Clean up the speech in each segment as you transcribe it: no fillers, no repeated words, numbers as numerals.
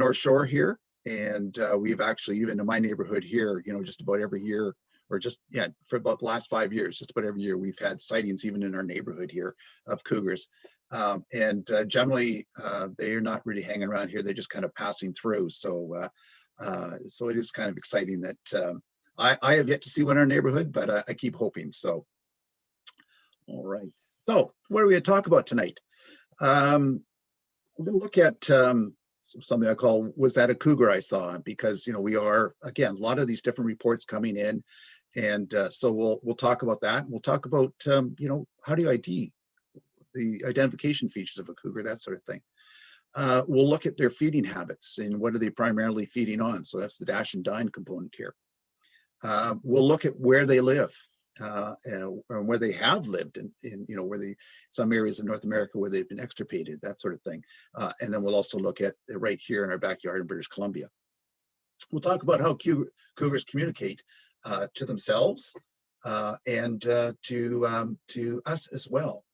North Shore here, and we've actually, even in my neighborhood here, just about every year, or just, yeah, for about the last 5 years, just about every year, we've had sightings even in our neighborhood here of cougars. Generally, they are not really hanging around here. They're just kind of passing through. So it is kind of exciting that I have yet to see one in our neighborhood, but I keep hoping. So, all right. So what are we going to talk about tonight? We're going to look at something I call, was that a cougar I saw? Because, we are, again, a lot of these different reports coming in. And so we'll talk about that. We'll talk about, how do you ID the identification features of a cougar, that sort of thing. We'll look at their feeding habits and what are they primarily feeding on. So that's the dash and dine component here. We'll look at where they live and where they have lived in some areas of North America where they've been extirpated, that sort of thing. And then we'll also look at right here in our backyard in British Columbia. We'll talk about how cougars communicate to themselves and to us as well.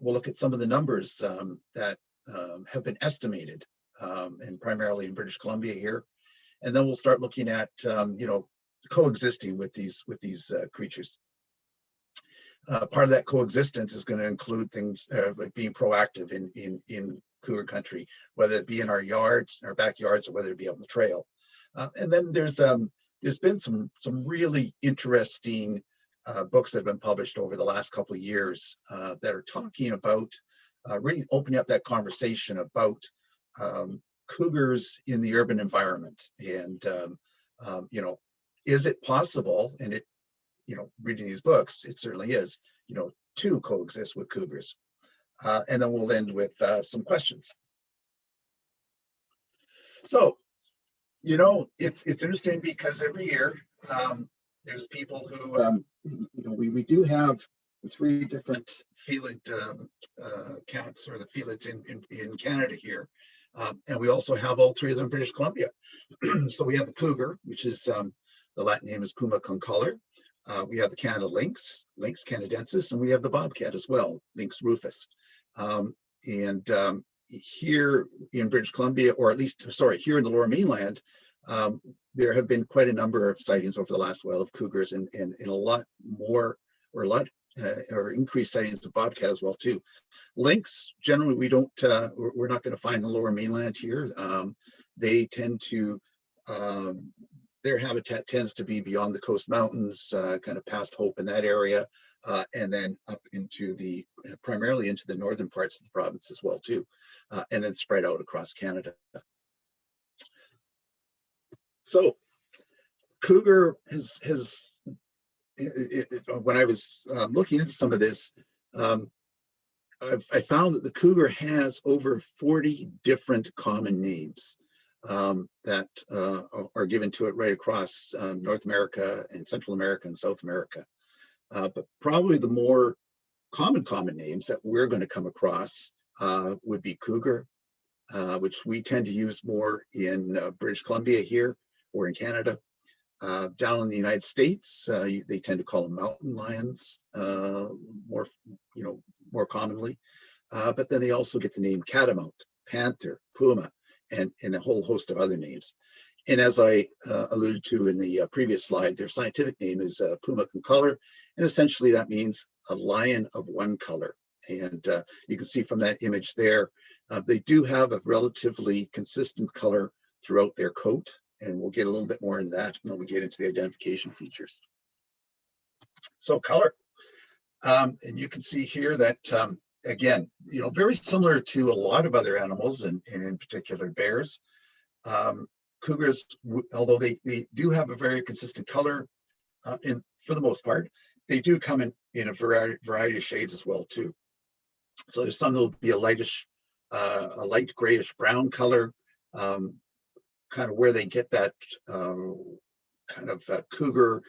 We'll look at some of the numbers that have been estimated, and primarily in British Columbia here. And then we'll start looking at, coexisting with these creatures. Part of that coexistence is going to include things like being proactive in cougar country, whether it be in our yards, our backyards, or whether it be on the trail. And then there's been some really interesting books that have been published over the last couple of years that are talking about really opening up that conversation about cougars in the urban environment. And, is it possible, and it, reading these books, it certainly is, to coexist with cougars. And then we'll end with some questions. So, it's interesting because every year there's people who, we do have 3 different felid cats, or the felids in Canada here. And we also have all 3 of them in British Columbia. So we have the cougar, which is, the Latin name is Puma concolor. We have the Canada lynx canadensis, and we have the bobcat as well, Lynx rufus. Here in British Columbia, or at least, sorry, here in the Lower Mainland, there have been quite a number of sightings over the last while of cougars, and a lot more, or increased sightings of bobcat as well too. Lynx, generally, we're not going to find in the Lower Mainland here. They tend to, their habitat tends to be beyond the coast mountains, kind of past Hope in that area, and then up into primarily into the northern parts of the province as well too, and then spread out across Canada. So cougar has when I was looking into some of this, I found that the cougar has over 40 different common names that are given to it right across North America and Central America and South America. But probably the more common names that we're going to come across would be cougar, which we tend to use more in British Columbia here or in Canada. Down in the United States, they tend to call them mountain lions more commonly. But then they also get the name catamount, panther, puma, and a whole host of other names. And as I alluded to in the previous slide, their scientific name is Puma concolor, and essentially that means a lion of one color. And you can see from that image there, they do have a relatively consistent color throughout their coat, and we'll get a little bit more into that when we get into the identification features. So color, and you can see here that again, very similar to a lot of other animals, and in particular bears. Cougars, although they do have a very consistent color, and for the most part, they do come in a variety of shades as well too. So there's some that will be a light grayish brown color, kind of where they get that kind of cougar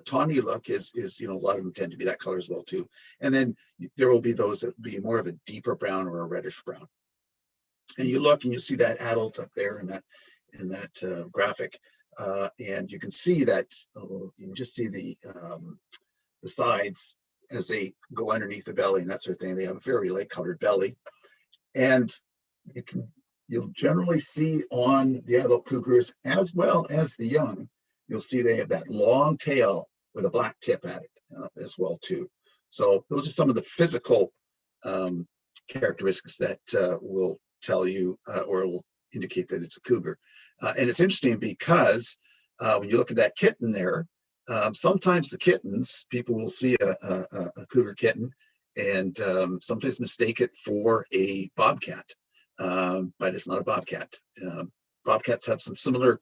tawny look is a lot of them tend to be that color as well too. And then there will be those that will be more of a deeper brown or a reddish brown. And you look and you see that adult up there in that graphic, and you can see that you can just see the sides as they go underneath the belly and that sort of thing. They have a very light colored belly, and you can you'll generally see on the adult cougars as well as the young, you'll see they have that long tail with a black tip at it as well too. So those are some of the physical characteristics that will tell you or will indicate that it's a cougar. And it's interesting because when you look at that kitten there, sometimes the kittens, people will see a cougar kitten and sometimes mistake it for a bobcat, but it's not a bobcat. Bobcats have some similar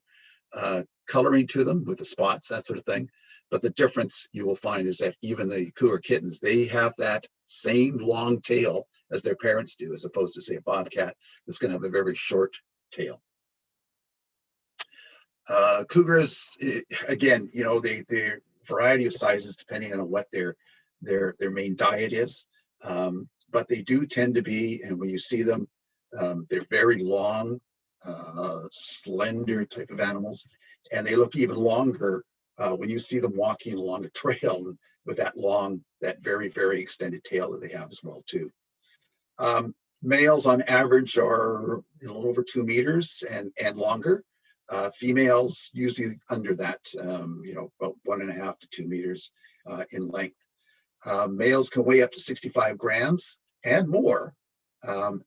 coloring to them with the spots, that sort of thing. But the difference you will find is that even the cougar kittens, they have that same long tail as their parents do, as opposed to, say, a bobcat that's going to have a very short tail. Cougars, again, you know, they're variety of sizes depending on what their main diet is. But they do tend to be, and when you see them, they're very long, slender type of animals, and they look even longer when you see them walking along a trail with that long, that very, very extended tail that they have as well too. Males on average are a little over 2 meters and longer. Females usually under that, you know, about 1.5 to 2 meters in length. Males can weigh up to 65 grams and more,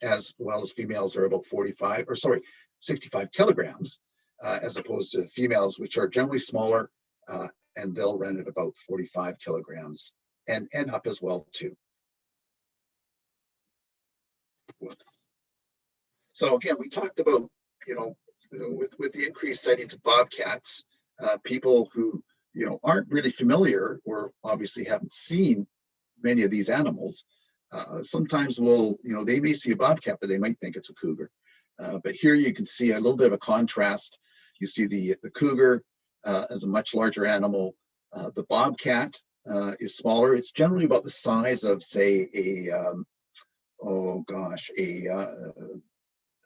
as well as females are about 65 kilograms, as opposed to females, which are generally smaller, and they'll run at about 45 kilograms and up as well too. Whoops. So again, we talked about, you know, with the increased sightings of bobcats, people who, you know, aren't really familiar or obviously haven't seen many of these animals, sometimes will, you know, they may see a bobcat, but they might think it's a cougar. But here you can see a little bit of a contrast. You see the cougar as a much larger animal. The bobcat is smaller. It's generally about the size of, say,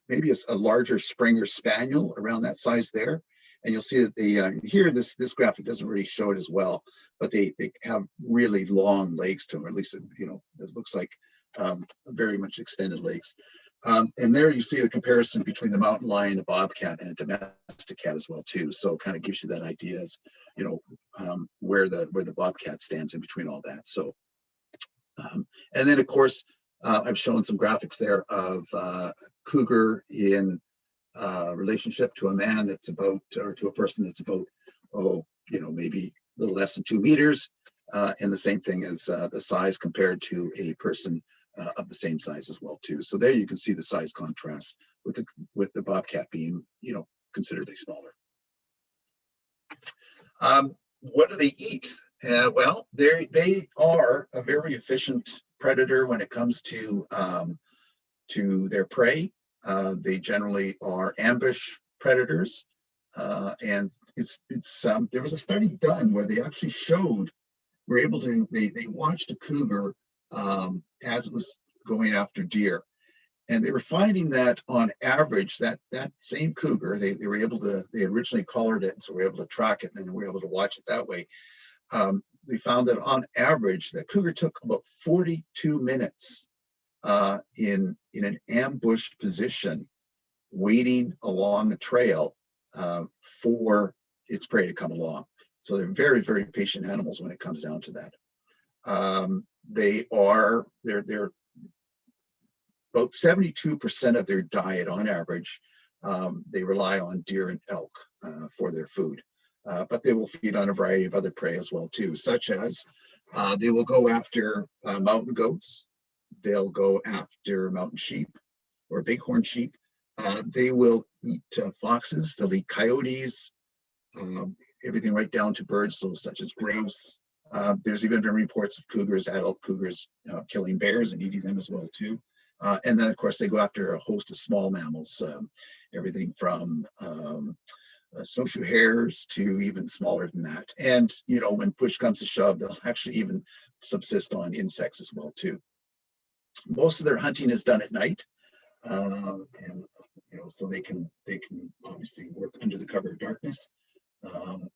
maybe a larger Springer Spaniel, around that size there. And you'll see that here, this graphic doesn't really show it as well, but they have really long legs to them, or at least, you know, it looks like very much extended legs. And there you see the comparison between the mountain lion, a bobcat, and a domestic cat as well too. So it kind of gives you that idea as, you know, where the bobcat stands in between all that. So, and then of course, I've shown some graphics there of cougar in relationship to a man that's about, or to a person that's about, you know, maybe a little less than 2 meters, and the same thing as the size compared to a person of the same size as well too. So there you can see the size contrast with the bobcat being, you know, considerably smaller. What do they eat? Well, they are a very efficient predator when it comes to their prey. They generally are ambush predators, and there was a study done where they actually showed, they watched a cougar as it was going after deer, and they were finding that on average that same cougar, they originally collared it, and so we were able to track it, and then we were able to watch it that way. They found that on average, that cougar took about 42 minutes in an ambush position, waiting along the trail for its prey to come along. So they're very, very patient animals when it comes down to that. They're about 72% of their diet on average. They rely on deer and elk for their food. But they will feed on a variety of other prey as well too, such as they will go after mountain goats, they'll go after mountain sheep or bighorn sheep, they will eat foxes, they'll eat coyotes, everything right down to birds, so such as grouse. There's even been reports of adult cougars killing bears and eating them as well too. And then of course they go after a host of small mammals, everything from snowshoe hares to even smaller than that. And, you know, when push comes to shove, they'll actually even subsist on insects as well too. Most of their hunting is done at night, and, you know, so they can obviously work under the cover of darkness. And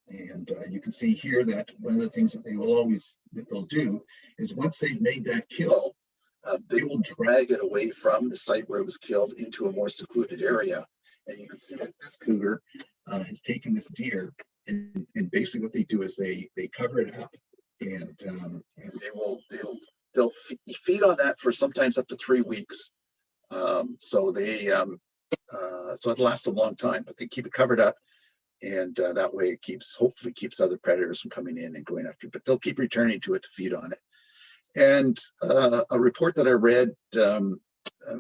you can see here that one of the things that they'll do is once they've made that kill, they will drag it away from the site where it was killed into a more secluded area. And you can see that this cougar has taken this deer, and basically what they do is they cover it up, and they'll feed on that for sometimes up to 3 weeks. So it lasts a long time, but they keep it covered up, and that way it hopefully keeps other predators from coming in and going after it. But they'll keep returning to it to feed on it. And a report that I read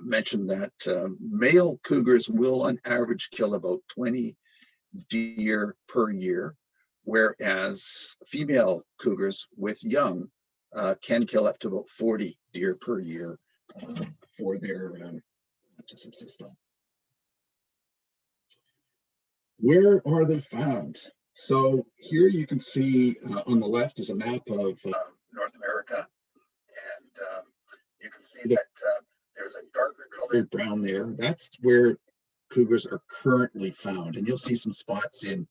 mentioned that male cougars will on average kill about 20 deer per year, whereas female cougars with young can kill up to about 40 deer per year for their to subsist on. Where are they found? So here you can see on the left is a map of North America, and you can see that there's a darker colored brown there. That's where cougars are currently found, and you'll see some spots in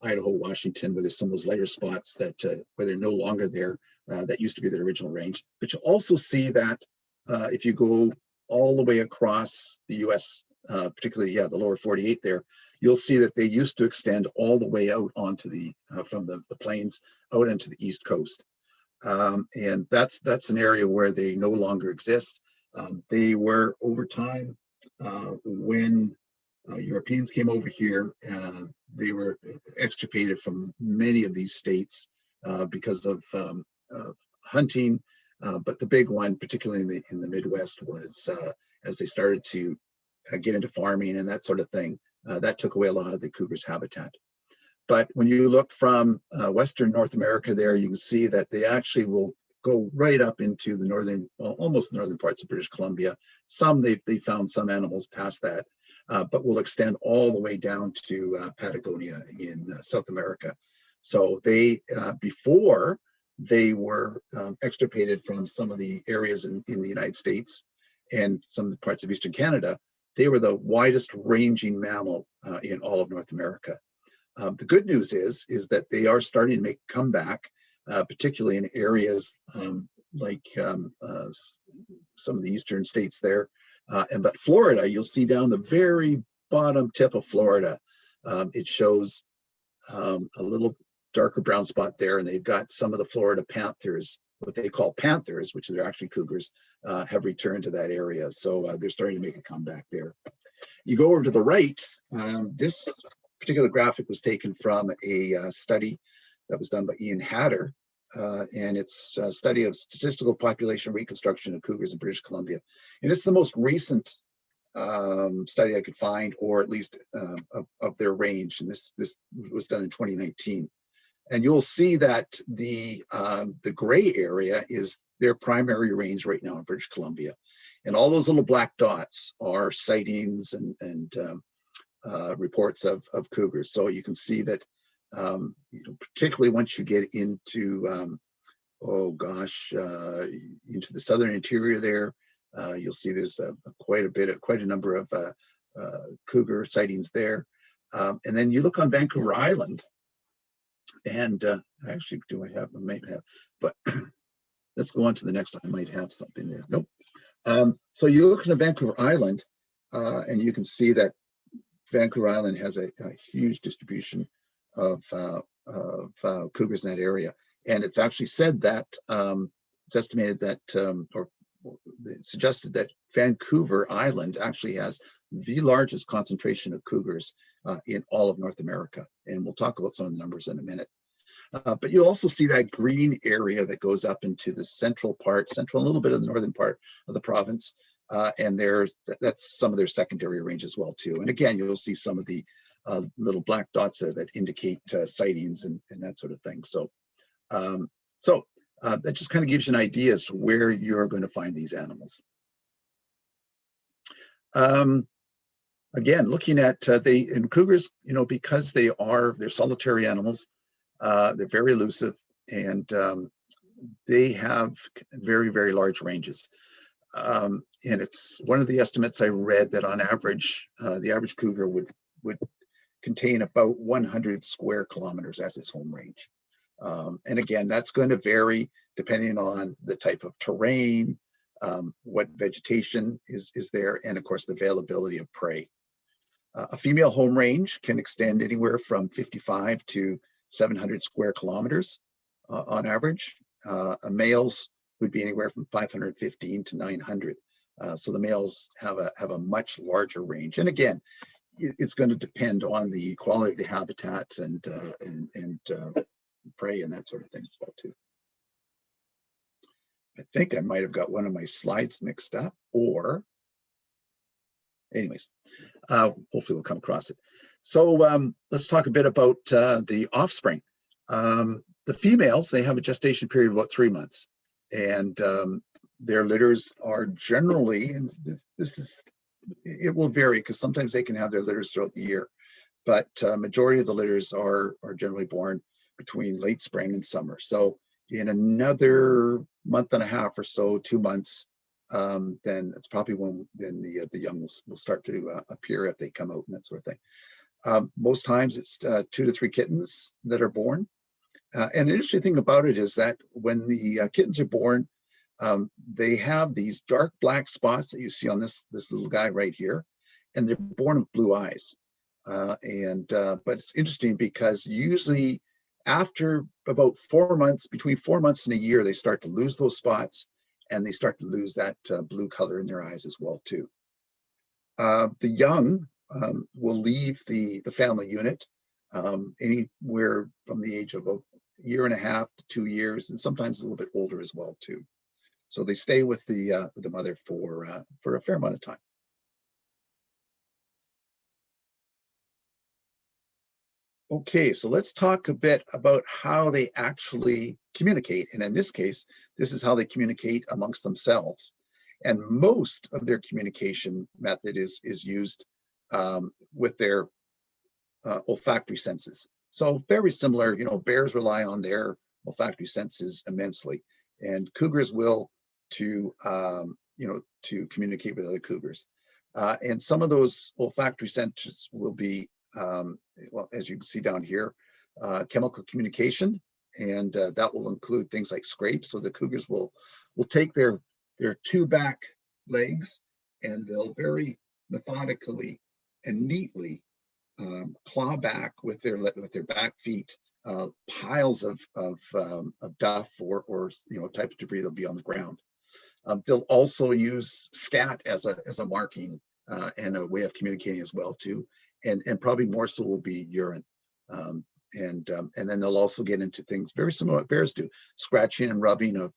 Idaho, Washington, where there's some of those lighter spots that where they're no longer there. That used to be their original range. But you'll also see that if you go all the way across the U.S., particularly the lower 48 there, you'll see that they used to extend all the way out onto the from the plains out into the East Coast. And that's an area where they no longer exist. They were over time when Europeans came over here, they were extirpated from many of these states because of hunting. But the big one, particularly in the Midwest, was as they started to get into farming and that sort of thing, that took away a lot of the cougar's habitat. But when you look from Western North America there, you can see that they actually will go right up into the northern, well, almost northern parts of British Columbia. Some they found some animals past that, but will extend all the way down to Patagonia in South America. So they, before they were extirpated from some of the areas in the United States and some of the parts of Eastern Canada, they were the widest ranging mammal in all of North America. The good news is that they are starting to make a comeback, particularly in areas like some of the eastern states there. But Florida, you'll see down the very bottom tip of Florida, it shows a little darker brown spot there, and they've got some of the Florida panthers, what they call panthers, which are actually cougars, have returned to that area. So they're starting to make a comeback there. You go over to the right, this particular graphic was taken from a study that was done by Ian Hatter, and it's a study of statistical population reconstruction of cougars in British Columbia. And it's the most recent study I could find, or at least of their range. And this was done in 2019. And you'll see that the gray area is their primary range right now in British Columbia. And all those little black dots are sightings and reports of cougars. So you can see that, particularly once you get into, into the southern interior there, you'll see there's quite a number of cougar sightings there. And then you look on Vancouver Island, and actually, I might have, but let's go on to the next one. I might have something there. Nope. So you look at Vancouver Island, and you can see that Vancouver Island has a huge distribution of cougars in that area. And it's actually said that it's estimated that, or suggested that Vancouver Island actually has the largest concentration of cougars in all of North America. And we'll talk about some of the numbers in a minute. But you also see that green area that goes up into the central, a little bit of the northern part of the province. And that's some of their secondary range as well too. And again, you'll see some of the little black dots there that indicate sightings and that sort of thing. So, that just kind of gives you an idea as to where you're going to find these animals. Again, looking at in cougars, because they're solitary animals, they're very elusive, and they have very, very large ranges. And it's one of the estimates I read that on average, the average cougar would contain about 100 square kilometers as its home range. And again, that's going to vary depending on the type of terrain, what vegetation is there, and of course the availability of prey. A female home range can extend anywhere from 55 to 700 square kilometers on average. A male's would be anywhere from 515 to 900. So the males have a much larger range. And again, it's going to depend on the quality of the habitats and prey and that sort of thing as well too. I think I might have got one of my slides mixed up, or anyways, hopefully we'll come across it. So let's talk a bit about the offspring. The females, they have a gestation period of about 3 months, and their litters are generally, and it will vary because sometimes they can have their litters throughout the year, but majority of the litters are generally born between late spring and summer. So in another month and a half or so, 2 months, then it's probably when the young will start to appear if they come out and that sort of thing. Most times it's 2 to 3 kittens that are born. And the interesting thing about it is that when the kittens are born, they have these dark black spots that you see on this little guy right here, and they're born with blue eyes. But it's interesting because usually after about 4 months, between 4 months and a year, they start to lose those spots, and they start to lose that blue color in their eyes as well too. The young will leave the family unit anywhere from the age of a year and a half to 2 years, and sometimes a little bit older as well too. So they stay with the mother for a fair amount of time. Okay, so let's talk a bit about how they actually communicate. And in this case, this is how they communicate amongst themselves. And most of their communication method is used with their olfactory senses. So very similar, bears rely on their olfactory senses immensely, and cougars will to communicate with other cougars. And some of those olfactory senses will be, well, as you can see down here, chemical communication, and that will include things like scrapes. So the cougars will take their 2 back legs, and they'll very methodically and neatly claw back with their back feet piles of duff or type of debris that'll be on the ground. They'll also use scat as a marking and a way of communicating as well too, and probably more so will be urine. And then they'll also get into things very similar to what bears do, scratching and rubbing of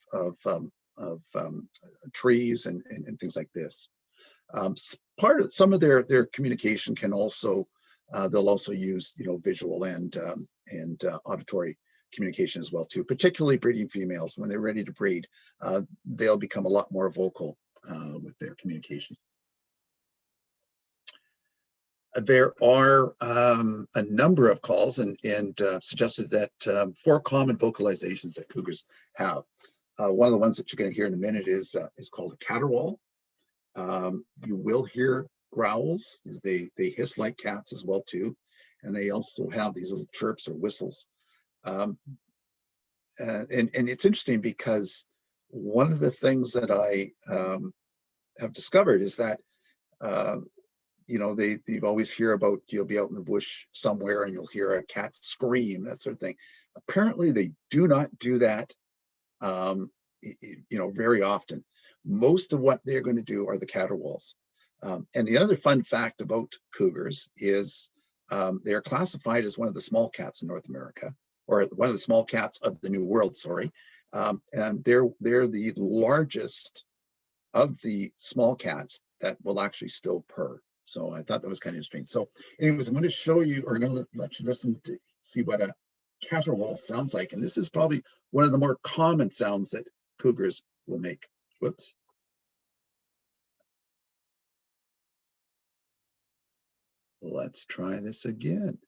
trees and things like this. Some of their communication can also they'll also use visual and auditory communication as well too, particularly breeding females. When they're ready to breed, they'll become a lot more vocal with their communication. There are a number of calls and suggested that 4 common vocalizations that cougars have. One of the ones that you're going to hear in a minute is called a caterwaul. You will hear growls. They hiss like cats as well too, and they also have these little chirps or whistles. And it's interesting because one of the things that I have discovered is that they always hear about, you'll be out in the bush somewhere and you'll hear a cat scream, that sort of thing. Apparently they do not do that very often. Most of what they're going to do are the caterwauls. And the other fun fact about cougars is they're classified as one of the small cats in North America, or one of the small cats of the New World, sorry. And they're the largest of the small cats that will actually still purr. So I thought that was kind of interesting. So anyways, I'm going to show you, or I'm going to let you listen to see what a caterwaul sounds like. And this is probably one of the more common sounds that cougars will make. Whoops. Let's try this again.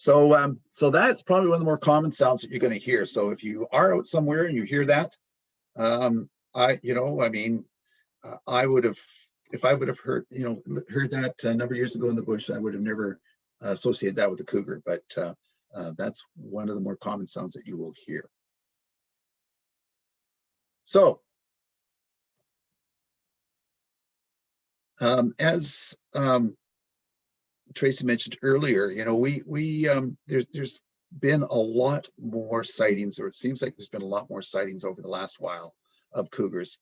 So that's probably one of the more common sounds that you're going to hear. So if you are out somewhere and you hear that, I mean, I would have, if I would have heard that a number of years ago in the bush, I would have never associated that with a cougar. But that's one of the more common sounds that you will hear. So as Tracy mentioned earlier, there's been a lot more sightings, or it seems like there's been a lot more sightings over the last while of cougars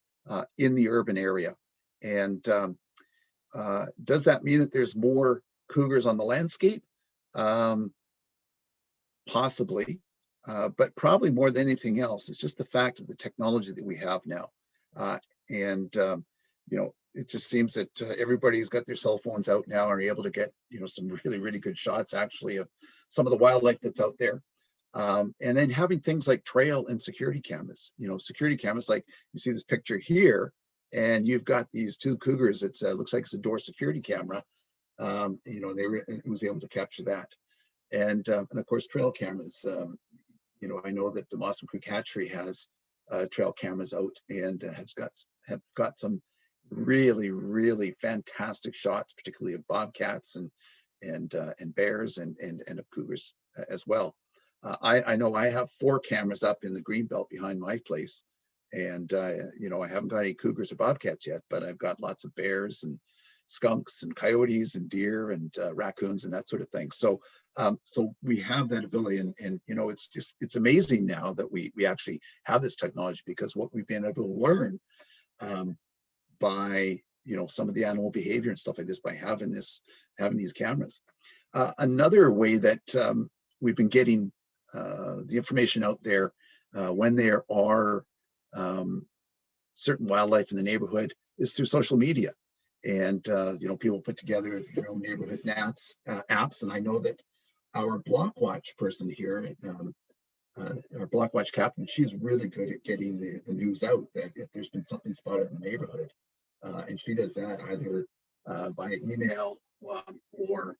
in the urban area. And does that mean that there's more cougars on the landscape? Possibly, but probably more than anything else, it's just the fact of the technology that we have now. It just seems that everybody's got their cell phones out now and are able to get, some really, really good shots actually of some of the wildlife that's out there. And then having things like trail and security cameras, security cameras, like you see this picture here, and you've got these two cougars. It looks like it's a door security camera. It was able to capture that. And of course, trail cameras. I know that the Mossman Creek Hatchery has trail cameras out and have got some really, really fantastic shots, particularly of bobcats and bears and of cougars as well. I know I have 4 cameras up in the greenbelt behind my place, and I haven't got any cougars or bobcats yet, but I've got lots of bears and skunks and coyotes and deer and raccoons and that sort of thing. So we have that ability, and it's amazing now that we actually have this technology, because what we've been able to learn by some of the animal behavior and stuff like this by having these cameras. Another way that we've been getting the information out there when there are certain wildlife in the neighborhood is through social media. And people put together their own neighborhood apps, and I know that our block watch person here, our block watch captain, she's really good at getting the news out that if there's been something spotted in the neighborhood, and she does that either by email or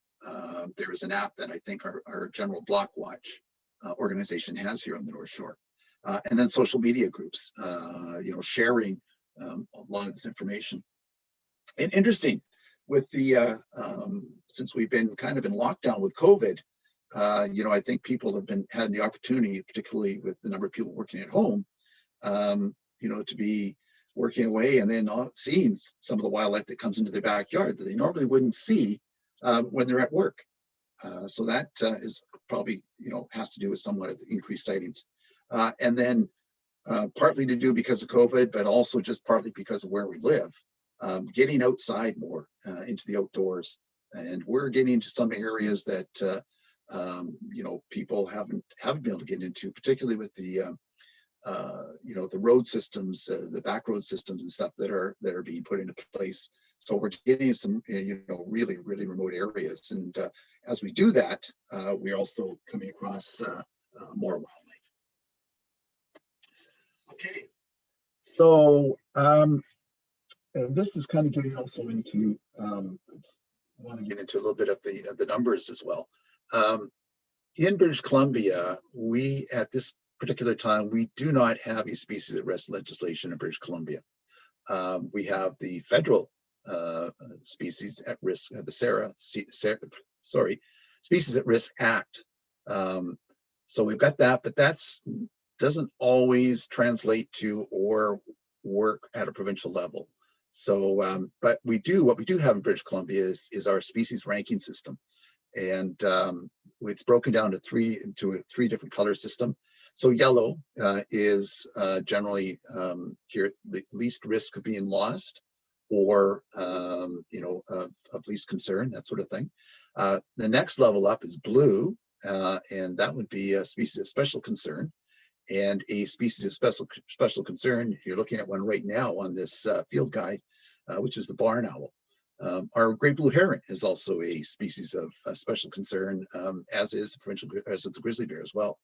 there is an app that I think our general block watch organization has here on the North Shore, and then social media groups, sharing a lot of this information. And interesting, with the since we've been kind of in lockdown with COVID, I think people have had the opportunity, particularly with the number of people working at home, to be working away and then seeing some of the wildlife that comes into their backyard that they normally wouldn't see when they're at work. So that is probably, has to do with somewhat of the increased sightings. And then partly to do because of COVID, but also just partly because of where we live. Getting outside more into the outdoors, and we're getting into some areas that people haven't been able to get into, particularly with the road systems, the back road systems and stuff that are being put into place. So we're getting some really, really remote areas, and as we do that, we're also coming across more wildlife. Okay, so. This is kind of getting also into, want to get into a little bit of the numbers as well. In British Columbia, we, at this particular time, we do not have a species at risk legislation in British Columbia. We have the federal species at risk, the Species at Risk Act. So we've got that, but that's doesn't always translate to or work at a provincial level. So, but what we do have in British Columbia is our species ranking system, and it's broken down to three different color system. So yellow is generally here the least risk of being lost, or of least concern, that sort of thing. The next level up is blue, and that would be a species of special concern. And a species of special concern, you're looking at one right now on this field guide, which is the barn owl. Our great blue heron is also a species of special concern, as is the grizzly bear as well.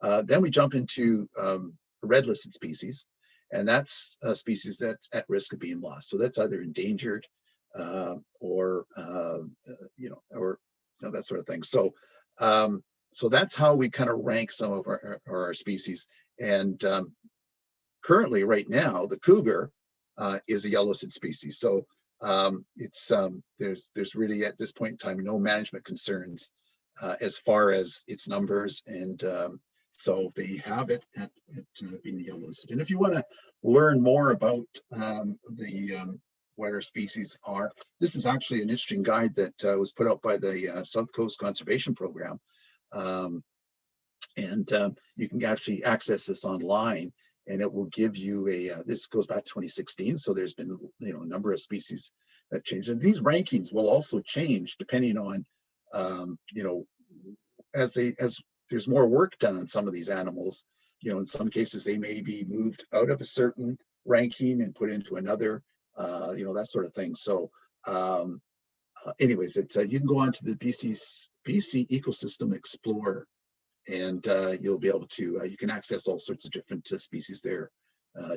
Then we jump into red listed species, and that's a species that's at risk of being lost. So that's either endangered or that sort of thing. So so that's how we kind of rank some of our species. And currently, right now, the cougar is a yellow-listed species. So there's really at this point in time no management concerns as far as its numbers, and so they have it at being yellow-listed. And if you want to learn more about what our species are, this is actually an interesting guide that was put out by the South Coast Conservation Program. And you can actually access this online, and it will give you this goes back to 2016. So there's been, a number of species that changed. And these rankings will also change depending on, as there's more work done on some of these animals, in some cases they may be moved out of a certain ranking and put into another, that sort of thing. So anyways, you can go on to the BC Ecosystem Explorer, and you'll be able to, you can access all sorts of different species there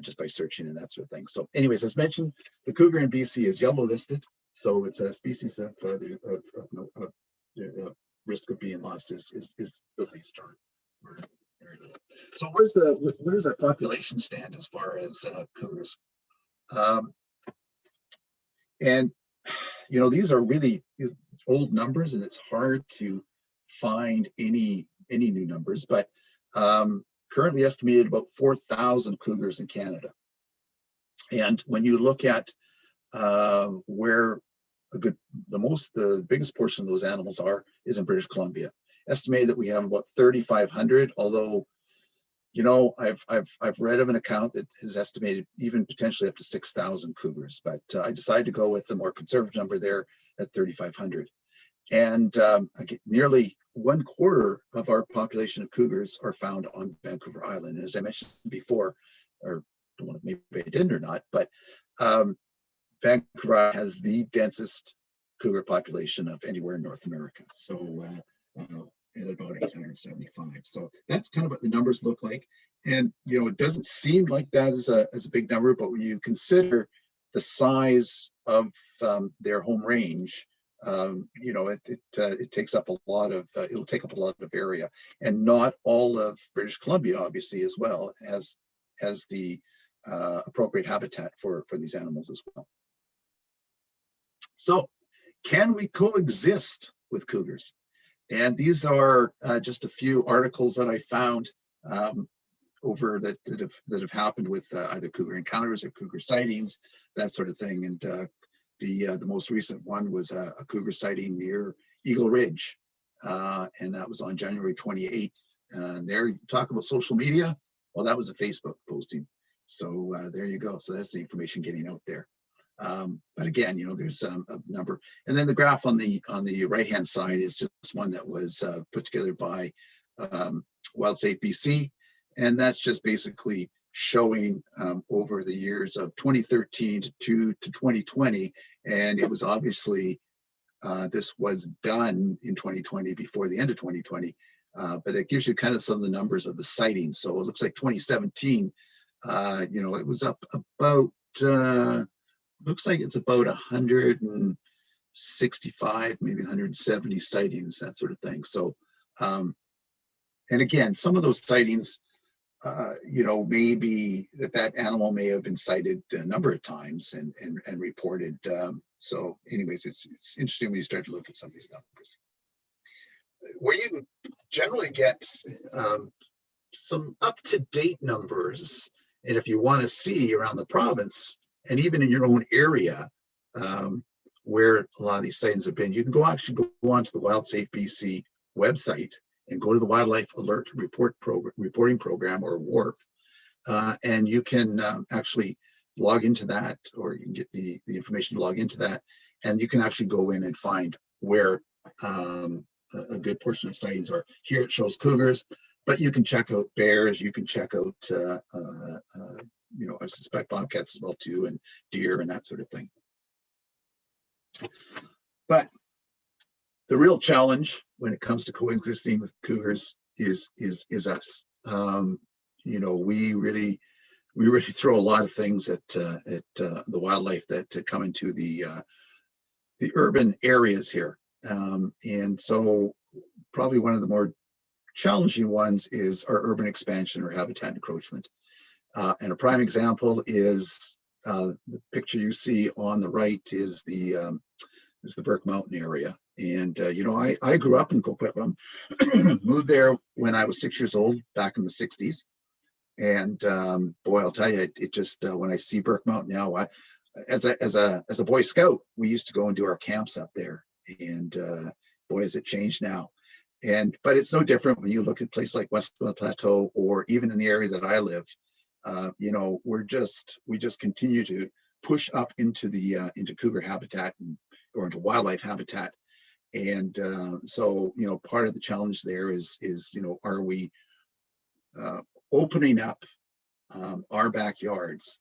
just by searching and that sort of thing. So anyways, as mentioned, the cougar in BC is yellow listed. So it's a species of risk of being lost is the least or very little. So where's our population stand as far as cougars? And these are really old numbers, and it's hard to find any new numbers, but currently estimated about 4,000 cougars in Canada. And when you look at where the biggest portion of those animals is in British Columbia. Estimated that we have about 3,500, although I've read of an account that has estimated even potentially up to 6,000 cougars, but I decided to go with the more conservative number there at 3,500. And nearly 1/4 of our population of cougars are found on Vancouver Island. And as I mentioned before, or I don't know, maybe I didn't or not, but Vancouver has the densest cougar population of anywhere in North America. So at about 875. So that's kind of what the numbers look like. And it doesn't seem like that is a big number, but when you consider the size of their home range, it takes up a lot of it'll take up a lot of area, and not all of British Columbia obviously as well as the appropriate habitat for these animals as well. So can we coexist with cougars? And these are just a few articles that I found over that have happened with either cougar encounters or cougar sightings, that sort of thing. And the most recent one was a cougar sighting near Eagle Ridge, and that was on January 28th. And there you talk about social media. Well, that was a Facebook posting. So there you go. So that's the information getting out there. But again, there's a number, and then the graph on the right hand side is just one that was put together by WildSafe BC, and that's just basically showing over the years of 2013 to 2020, and it was obviously this was done in 2020 before the end of 2020, but it gives you kind of some of the numbers of the sightings. So it looks like 2017, it was up about. Looks like it's about 165, maybe 170 sightings, that sort of thing. So, and again, some of those sightings, maybe that animal may have been sighted a number of times and reported. So anyways, it's interesting when you start to look at some of these numbers. Where you generally get some up-to-date numbers, and if you want to see around the province, and even in your own area, where a lot of these sightings have been, you can actually go onto the WildSafe BC website and go to the Wildlife Alert Reporting Program, or WARP, and you can actually log into that, or you can get the information to log into that, and you can actually go in and find where a good portion of sightings are. Here it shows cougars, but you can check out bears, you can check out I suspect bobcats as well too, and deer and that sort of thing. But the real challenge when it comes to coexisting with cougars is us. We really throw a lot of things at the wildlife that come into the urban areas here, and so probably one of the more challenging ones is our urban expansion or habitat encroachment. And a prime example is the picture you see on the right is the Burke Mountain area. And, you know, I grew up in Coquitlam, moved there when I was 6 years old back in the 60s. And boy, I'll tell you, it just, when I see Burke Mountain now, as a Boy Scout, we used to go and do our camps up there. And boy, has it changed now. But it's no different when you look at places like Westland Plateau, or even in the area that I live. You know, we just continue to push up into the into cougar habitat or into wildlife habitat. And so, you know, part of the challenge there is, you know, are we opening up our backyards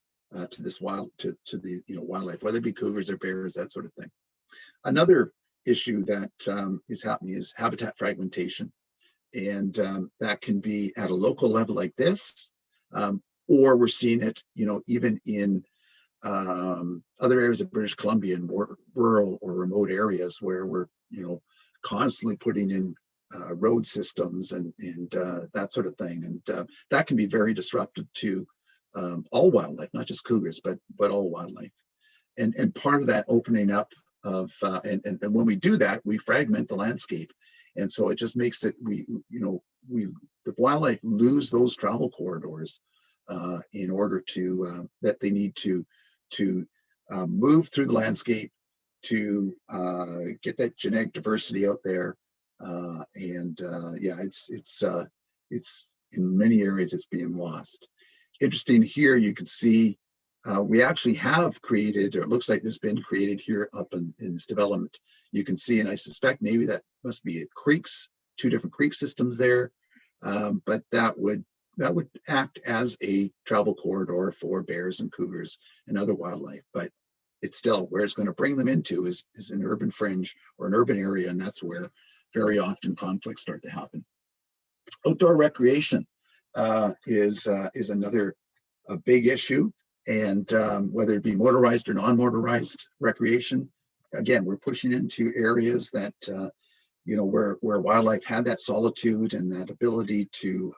to this to the, you know, wildlife, whether it be cougars or bears, that sort of thing. Another issue that is happening is habitat fragmentation. And that can be at a local level like this, or we're seeing it, you know, even in other areas of British Columbia, in more rural or remote areas where we're, you know, constantly putting in road systems and that sort of thing. And that can be very disruptive to all wildlife, not just cougars, but all wildlife. And part of that opening up of, and when we do that, we fragment the landscape. And so it just makes it, the wildlife lose those travel corridors in order to, that they need to move through the landscape to get that genetic diversity out there. Yeah, it's in many areas it's being lost. Interesting here, you can see we actually have created, or it looks like there's been created here up in this development. You can see, and I suspect maybe that must be creeks, two different creek systems there, but that would act as a travel corridor for bears and cougars and other wildlife. But it's still, where it's going to bring them into is an urban fringe or an urban area, and that's where very often conflicts start to happen. Outdoor recreation is another big issue. And whether it be motorized or non-motorized recreation, again, we're pushing into areas that, you know, where wildlife had that solitude and that ability to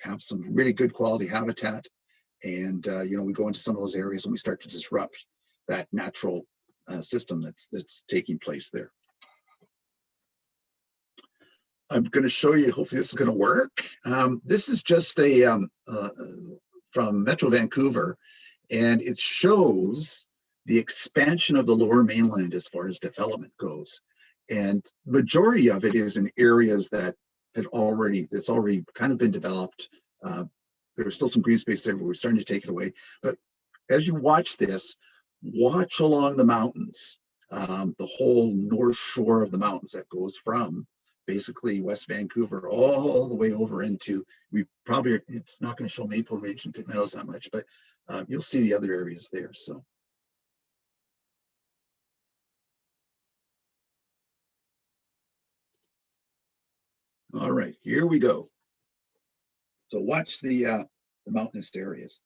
have some really good quality habitat. And, you know, we go into some of those areas and we start to disrupt that natural system that's taking place there. I'm going to show you, hopefully this is going to work. This is just a, from Metro Vancouver, and it shows the expansion of the Lower Mainland as far as development goes. And majority of it is in areas that that's already kind of been developed. There's still some green space there, but we're starting to take it away. But as you watch this, watch along the mountains, the whole north shore of the mountains that goes from basically West Vancouver all the way over into, it's not going to show Maple Ridge and Pitt Meadows that much, but you'll see the other areas there. So all right, here we go. So watch the mountainous areas.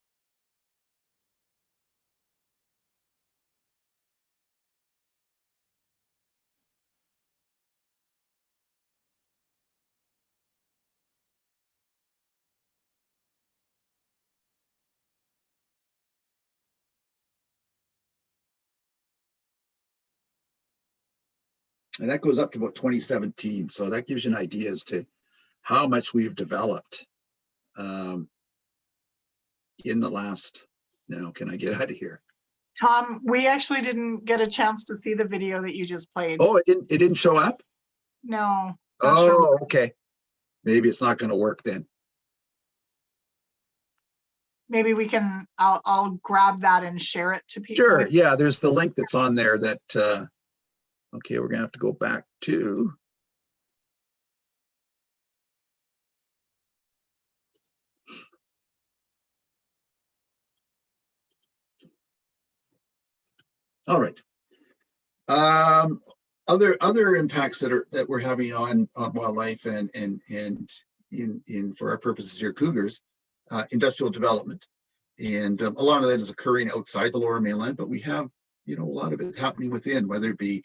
And that goes up to about 2017. So that gives you an idea as to how much we've developed in the last, now can I get out of here? Tom, we actually didn't get a chance to see the video that you just played. Oh, it didn't show up? No. Oh, sure. okay. Maybe it's not going to work then. Maybe we can, I'll grab that and share it to people. Sure, yeah, there's the link that's on there that, okay, we're gonna have to go back to. All right. Other impacts that we're having on wildlife and in for our purposes here, cougars, industrial development, and a lot of that is occurring outside the Lower Mainland, but we have, you know, a lot of it happening within, whether it be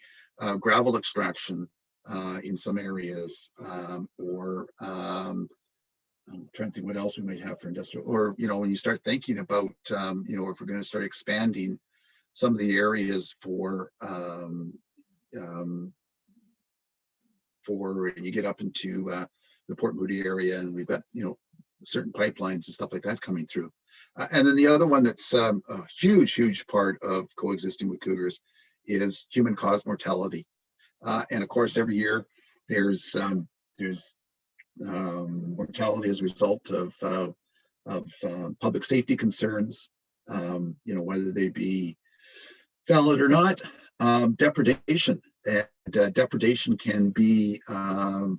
gravel extraction, in some areas, or I'm trying to think what else we might have for industrial, or, you know, when you start thinking about, you know, if we're going to start expanding some of the areas for you get up into the Port Moody area, and we've got, you know, certain pipelines and stuff like that coming through. And then the other one that's a huge part of coexisting with cougars is human caused mortality. And of course, every year there's mortality as a result of public safety concerns, you know, whether they be valid or not. Depredation, and depredation can be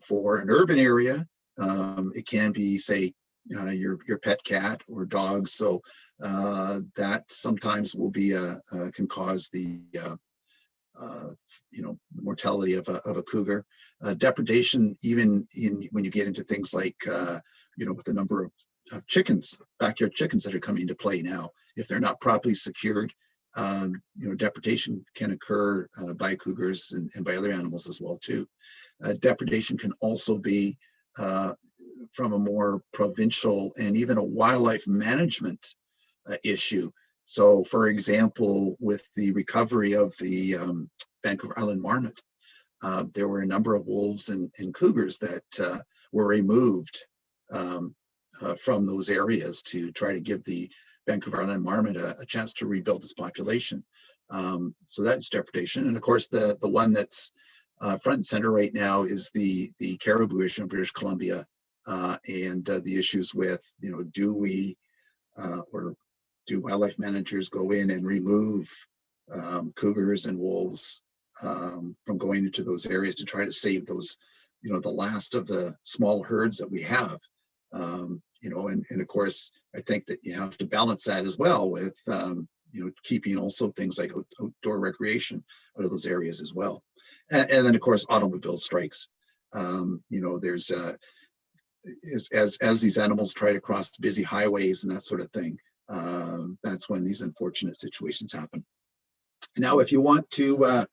for an urban area. It can be, say, your pet cat or dogs. So that sometimes will be can cause the you know, mortality of a cougar. Depredation, even when you get into things like you know, with the number of chickens, backyard chickens that are coming into play now, if they're not properly secured, you know, depredation can occur by cougars and by other animals as well too. Depredation can also be from a more provincial and even a wildlife management issue. So, for example, with the recovery of the Vancouver Island marmot, there were a number of wolves and cougars that were removed from those areas to try to give the Vancouver Island marmot a chance to rebuild its population. So that's depredation. And of course, the one that's front and center right now is the caribou issue in British Columbia, and the issues with, you know, do we or do wildlife managers go in and remove cougars and wolves from going into those areas to try to save those, you know, the last of the small herds that we have. You know, and of course, I think that you have to balance that as well with, you know, keeping also things like outdoor recreation out of those areas as well. And then, of course, automobile strikes. You know, there's as these animals try to cross busy highways and that sort of thing, that's when these unfortunate situations happen. Now, if you want to,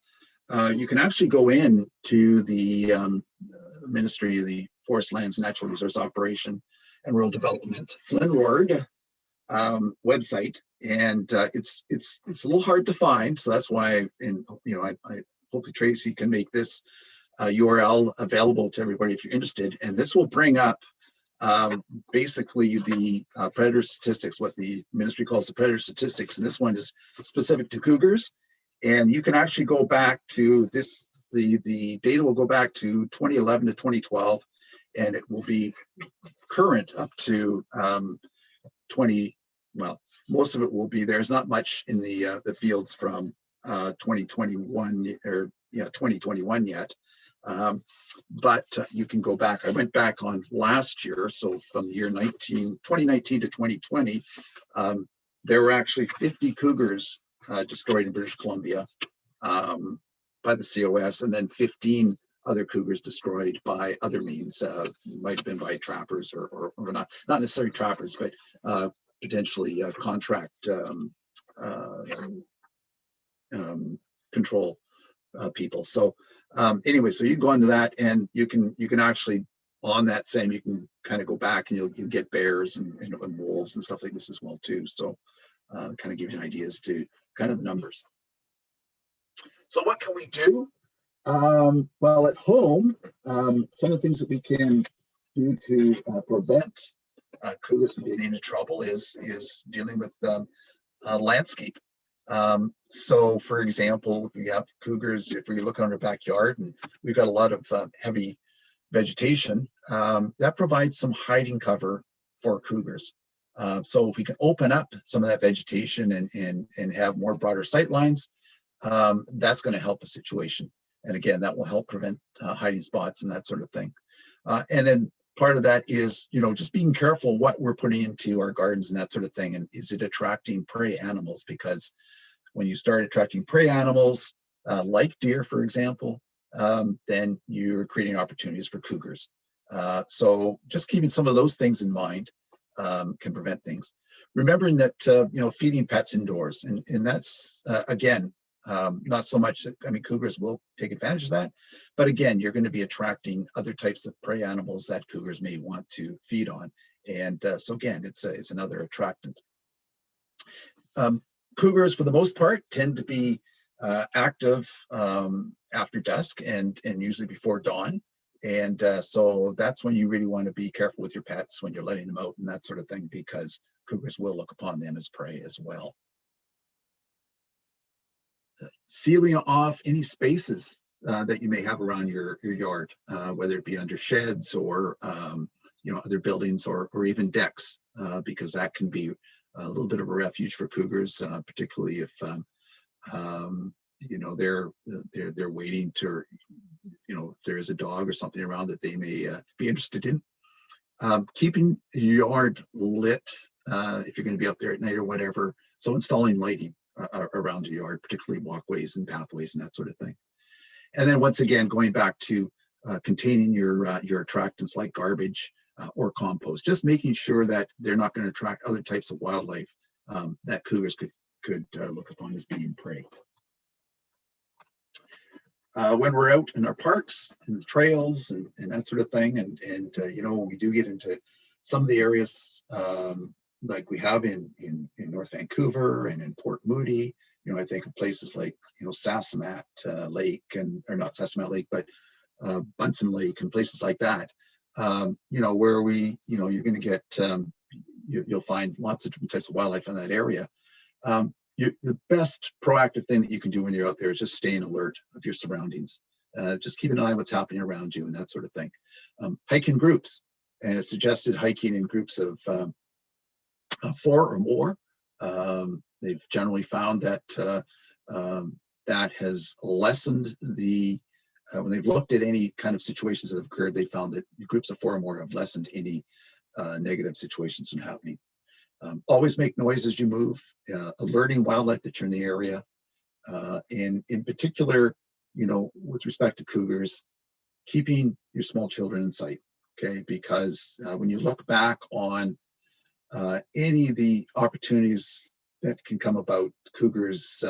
you can actually go in to the Ministry of the Forest, Lands, and Natural Resource Operation and Rural Development, FLNRORD website, and it's a little hard to find. So that's why, you know, I hopefully Tracy can make this URL available to everybody if you're interested, and this will bring up basically the predator statistics, what the ministry calls the predator statistics, and this one is specific to cougars. And you can actually go back to this, the data will go back to 2011 to 2012, and it will be current up to 20, well, most of it will be, there's not much in the fields from 2021 or 2021 yet. But you can go back. I went back on last year, so from the year 2019 to 2020, there were actually 50 cougars destroyed in British Columbia by the COS, and then 15 other cougars destroyed by other means. Might have been by trappers or not necessarily trappers, but potentially contract control people. So anyway, so you go into that, and you can actually, on that same, you can kind of go back and you'll get bears and wolves and stuff like this as well too. So kind of give you an idea as to kind of the numbers. So what can we do? Well, at home, some of the things that we can do to prevent cougars from getting into trouble is dealing with landscape. So, for example, if we have cougars, if we look on our backyard and we've got a lot of heavy vegetation, that provides some hiding cover for cougars. So if we can open up some of that vegetation and have more broader sight lines, that's going to help a situation. And again, that will help prevent hiding spots and that sort of thing. And then part of that is, you know, just being careful what we're putting into our gardens and that sort of thing. And is it attracting prey animals? Because when you start attracting prey animals, like deer, for example, then you're creating opportunities for cougars. So just keeping some of those things in mind can prevent things. Remembering that, you know, feeding pets indoors, and that's, again, Not so much that, I mean, cougars will take advantage of that, but again, you're going to be attracting other types of prey animals that cougars may want to feed on. And so again, it's another attractant. Cougars, for the most part, tend to be active after dusk and usually before dawn. And so that's when you really want to be careful with your pets when you're letting them out and that sort of thing, because cougars will look upon them as prey as well. Sealing off any spaces that you may have around your yard, whether it be under sheds or other buildings or even decks, because that can be a little bit of a refuge for cougars, particularly if they're waiting to, if there is a dog or something around that they may be interested in. Keeping your yard lit if you're going to be out there at night or whatever. So installing lighting around your yard, particularly walkways and pathways and that sort of thing. And then once again, going back to containing your attractants like garbage or compost, just making sure that they're not going to attract other types of wildlife that cougars could look upon as being prey. When we're out in our parks and the trails and that sort of thing, and we do get into some of the areas like we have in North Vancouver and in Port Moody. I think of places like Sasamat Lake, or not Sasamat Lake, but Bunsen Lake and places like that. Where you're going to get you'll find lots of different types of wildlife in that area. The best proactive thing that you can do when you're out there is just staying alert of your surroundings. Just keep an eye on what's happening around you and that sort of thing. Hike in groups, and it's suggested hiking in groups of 4 or more. They've generally found that that has lessened the, when they've looked at any kind of situations that have occurred, they found that groups of 4 or more have lessened any negative situations from happening. Always make noise as you move, alerting wildlife that you're in the area. And in particular, with respect to cougars, keeping your small children in sight, okay? Because when you look back on any of the opportunities that can come about cougars,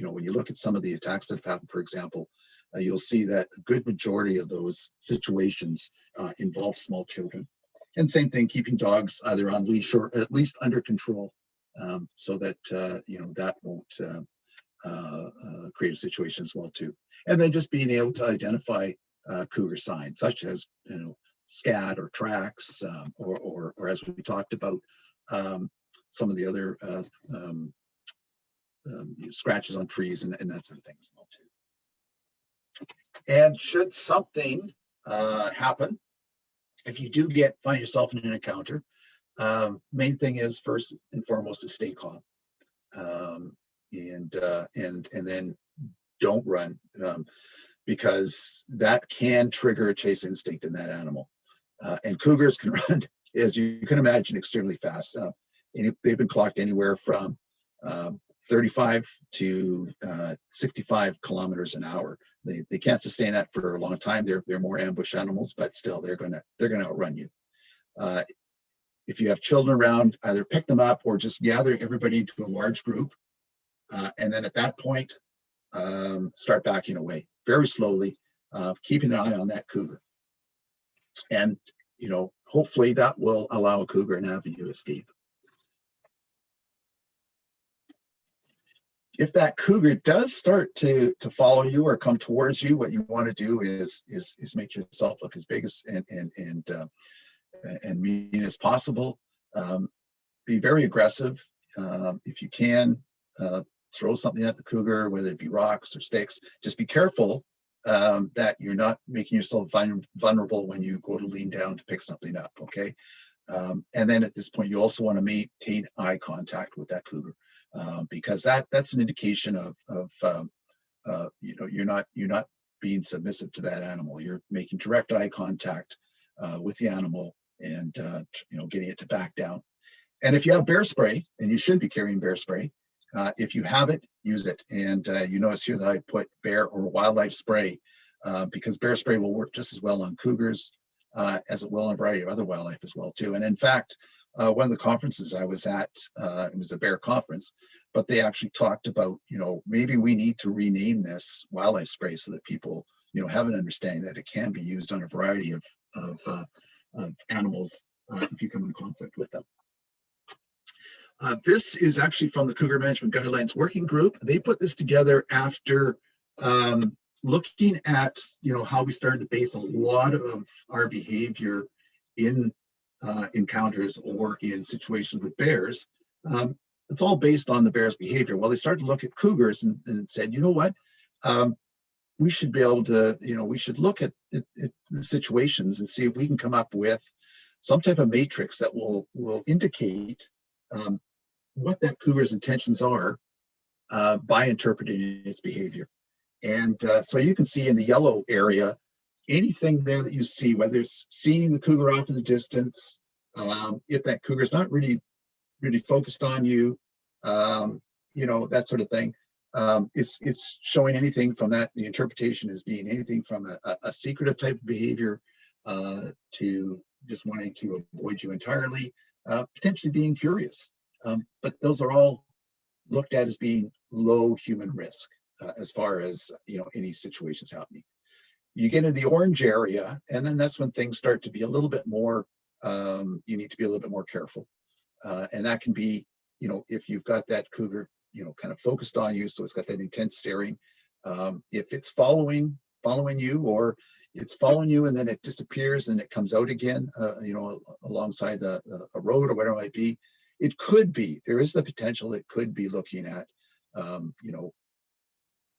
when you look at some of the attacks that have happened, for example, you'll see that a good majority of those situations involve small children. And same thing, keeping dogs either on leash or at least under control, so that that won't create a situation as well too. And then just being able to identify cougar signs such as scat or tracks, or as we talked about, some of the other scratches on trees and that sort of thing as well too. And should something happen, if you do find yourself in an encounter, main thing is first and foremost to stay calm, and then don't run, because that can trigger a chase instinct in that animal. And cougars can run, as you can imagine, extremely fast. And they've been clocked anywhere from 35 to 65 kilometers an hour. They can't sustain that for a long time. They're more ambush animals, but still they're gonna outrun you. If you have children around, either pick them up or just gather everybody into a large group, and then at that point start backing away very slowly, keeping an eye on that cougar. And hopefully that will allow a cougar an avenue to escape. If that cougar does start to follow you or come towards you, what you want to do is make yourself look as big as and mean as possible. Be very aggressive. If you can, throw something at the cougar, whether it be rocks or sticks. Just be careful that you're not making yourself vulnerable when you go to lean down to pick something up. Okay, and then at this point, you also want to maintain eye contact with that cougar. Because that's an indication of you're not being submissive to that animal. You're making direct eye contact with the animal and getting it to back down. And if you have bear spray, and you should be carrying bear spray, if you have it, use it. And you notice here that I put bear or wildlife spray, because bear spray will work just as well on cougars as it will on a variety of other wildlife as well too. And in fact, one of the conferences I was at, it was a bear conference, but they actually talked about, maybe we need to rename this wildlife spray so that people, have an understanding that it can be used on a variety of animals if you come in conflict with them. This is actually from the Cougar Management Guidelines Working Group. They put this together after looking at, how we started to base a lot of our behavior in encounters or in situations with bears. It's all based on the bear's behavior. Well, they started to look at cougars and said, you know what, we should be able to, we should look at the situations and see if we can come up with some type of matrix that will indicate what that cougar's intentions are by interpreting its behavior. And so you can see in the yellow area, anything there that you see, whether it's seeing the cougar off in the distance, if that cougar's not really focused on you, that sort of thing. It's showing anything from that. The interpretation is being anything from a secretive type of behavior to just wanting to avoid you entirely, potentially being curious. But those are all looked at as being low human risk as far as any situations happening. You get into the orange area, and then that's when things start to be a little bit more. You need to be a little bit more careful, and that can be, if you've got that cougar, kind of focused on you, so it's got that intense staring. If it's following you, or it's following you and then it disappears and it comes out again, alongside a road or whatever it might be. It could be, there is the potential, it could be looking at,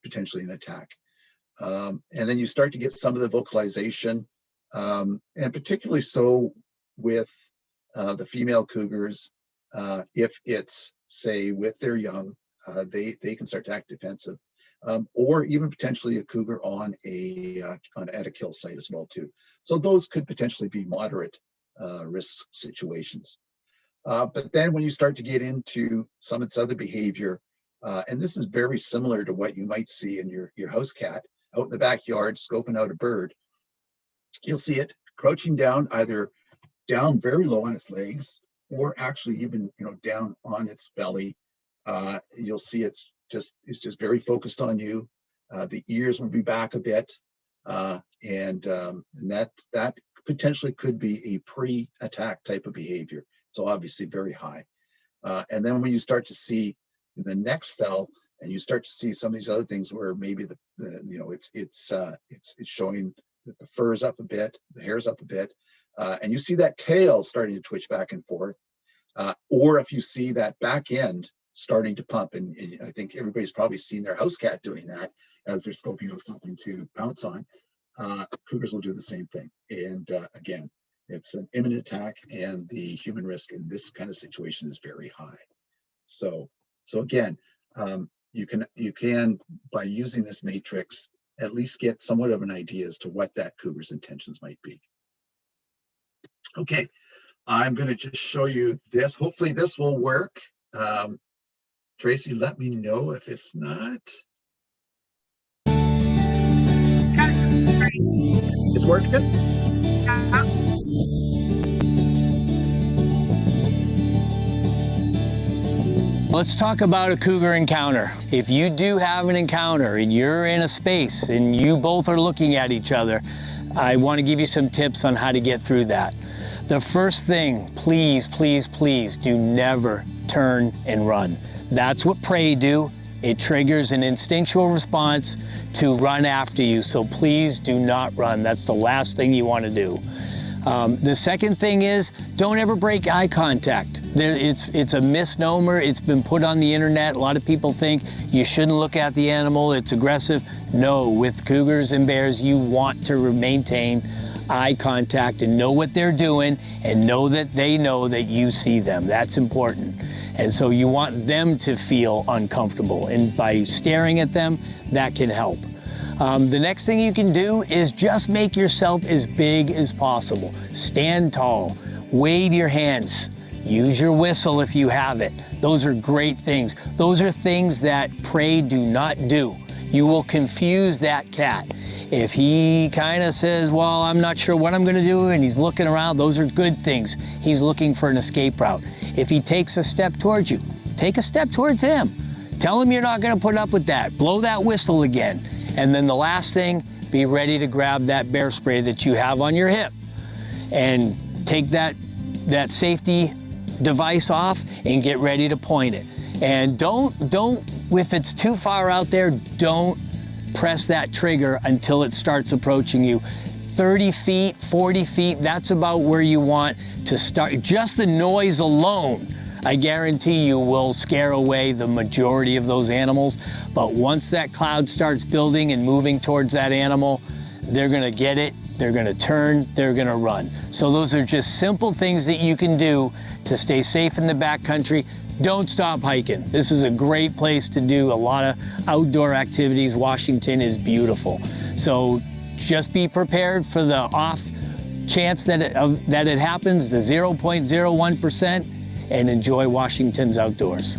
potentially an attack. And then you start to get some of the vocalization, and particularly so with the female cougars, if it's, say, with their young, they can start to act defensive, or even potentially a cougar at a kill site as well too. So those could potentially be moderate risk situations. But then when you start to get into some of its other behavior, and this is very similar to what you might see in your house cat out in the backyard scoping out a bird, you'll see it crouching down, either down very low on its legs, or actually even down on its belly. You'll see it's just very focused on you. The ears will be back a bit, and that potentially could be a pre-attack type of behavior. So obviously very high. And then when you start to see in the next cell, and you start to see some of these other things where maybe it's showing that the fur is up a bit, the hair's up a bit, and you see that tail starting to twitch back and forth, or if you see that back end starting to pump, and I think everybody's probably seen their house cat doing that as they're scoping out something to pounce on. Cougars will do the same thing. And again, it's an imminent attack, and the human risk in this kind of situation is very high. So again, you can by using this matrix at least get somewhat of an idea as to what that cougar's intentions might be. Okay, I'm going to just show you this. Hopefully this will work. Tracy, let me know if it's not. It's great. It's working? Yeah. Let's talk about a cougar encounter. If you do have an encounter and you're in a space and you both are looking at each other, I want to give you some tips on how to get through that. The first thing, please, please, please do never turn and run. That's what prey do. It triggers an instinctual response to run after you, so please do not run. That's the last thing you want to do. The second thing is, don't ever break eye contact. It's a misnomer. It's been put on the internet. A lot of people think you shouldn't look at the animal, it's aggressive. No, with cougars and bears, you want to maintain eye contact and know what they're doing and know that they know that you see them. That's important. And so you want them to feel uncomfortable, and by staring at them, that can help. The next thing you can do is just make yourself as big as possible. Stand tall, wave your hands, use your whistle if you have it. Those are great things. Those are things that prey do not do. You will confuse that cat. If he kind of says, well, I'm not sure what I'm going to do, and he's looking around, those are good things. He's looking for an escape route. If he takes a step towards you, take a step towards him. Tell him you're not going to put up with that. Blow that whistle again. And then the last thing, be ready to grab that bear spray that you have on your hip and take that safety device off and get ready to point it. And don't, if it's too far out there, don't press that trigger until it starts approaching you. 30 feet, 40 feet, that's about where you want to start. Just the noise alone, I guarantee you, will scare away the majority of those animals. But once that cloud starts building and moving towards that animal, they're gonna get it, they're gonna turn, they're gonna run. So those are just simple things that you can do to stay safe in the backcountry. Don't stop hiking. This is a great place to do a lot of outdoor activities. Washington is beautiful. So just be prepared for the off chance that it happens, the 0.01%, and enjoy Washington's outdoors.